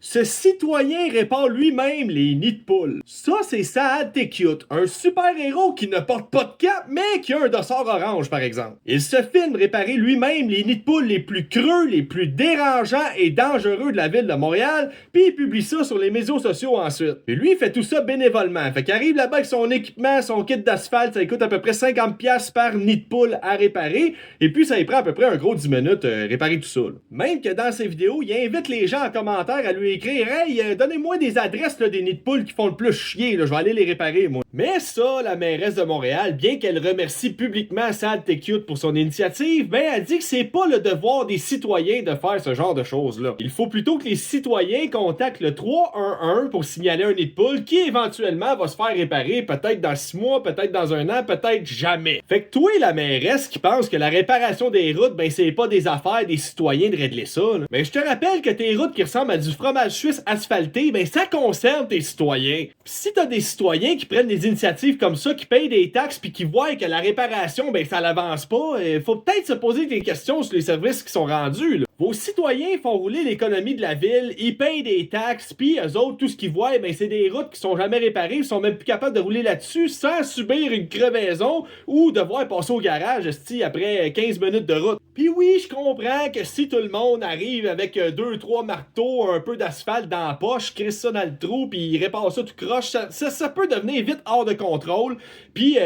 Ce citoyen répare lui-même les nids de poules. Ça, c'est Saad Tekiout, un super-héros qui ne porte pas de cap, mais qui a un dossard orange, par exemple. Il se filme réparer lui-même les nids de poules les plus creux, les plus dérangeants et dangereux de la ville de Montréal, puis il publie ça sur les médias sociaux ensuite. Puis lui, il fait tout ça bénévolement. Fait qu'il arrive là-bas avec son équipement, son kit d'asphalte, ça coûte à peu près 50$ par nid de poule à réparer, et puis ça y prend à peu près un gros 10 minutes réparer tout ça. Là. Même que dans ses vidéos, il invite les gens en commentaire à lui écrire « Hey, donnez-moi des adresses là, des nids de poules qui font le plus chier, là, je vais aller les réparer, moi. » Mais ça, la mairesse de Montréal, bien qu'elle remercie publiquement Saad Tekiout pour son initiative, ben elle dit que c'est pas le devoir des citoyens de faire ce genre de choses-là. Il faut plutôt que les citoyens contactent le 311 pour signaler un nid de poule qui éventuellement va se faire réparer peut-être dans 6 mois, peut-être dans un an, peut-être jamais. Fait que toi, la mairesse qui pense que la réparation des routes, ben c'est pas des affaires des citoyens de régler ça, là. Mais je te rappelle que tes routes qui ressemblent à du fromage suisse asphalté, ben ça concerne tes citoyens. Pis si t'as des citoyens qui prennent des initiatives comme ça, qui payent des taxes puis qui voient que la réparation, ben ça l'avance pas, faut peut-être se poser des questions sur les services qui sont rendus, là. Vos citoyens font rouler l'économie de la ville, ils payent des taxes, puis eux autres, tout ce qu'ils voient, ben c'est des routes qui sont jamais réparées, ils sont même plus capables de rouler là-dessus sans subir une crevaison ou devoir passer au garage après 15 minutes de route. Puis oui, je comprends que si tout le monde arrive avec 2-3 marteaux, un peu d'asphalte dans la poche, crisse ça dans le trou, puis il répare ça tout croche, ça peut devenir vite hors de contrôle. Puis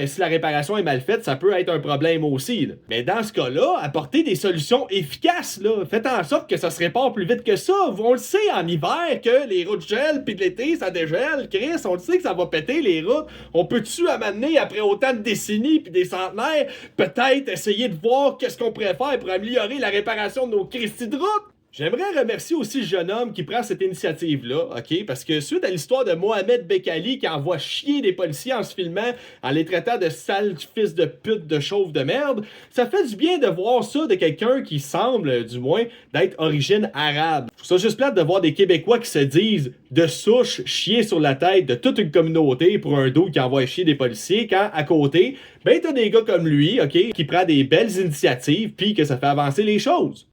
si la réparation est mal faite, ça peut être un problème aussi. Là. Mais dans ce cas-là, apportez des solutions efficaces. Là. Faites en sorte que ça se répare plus vite que ça. On le sait en hiver que les routes gèlent, puis de l'été, ça dégèle. Chris, on le sait que ça va péter les routes. On peut-tu amener après autant de décennies puis des centenaires, peut-être essayer de voir qu'est-ce qu'on pourrait faire pour améliorer la réparation de nos Christie de routes? J'aimerais remercier aussi le jeune homme qui prend cette initiative-là, ok? Parce que suite à l'histoire de Mohamed Bekali qui envoie chier des policiers en se filmant, en les traitant de sales fils de pute, de chauve de merde, ça fait du bien de voir ça de quelqu'un qui semble, du moins, d'être origine arabe. Je trouve ça juste plate de voir des Québécois qui se disent de souche chier sur la tête de toute une communauté pour un dos qui envoie chier des policiers, quand à côté, ben t'as des gars comme lui, ok, qui prend des belles initiatives puis que ça fait avancer les choses.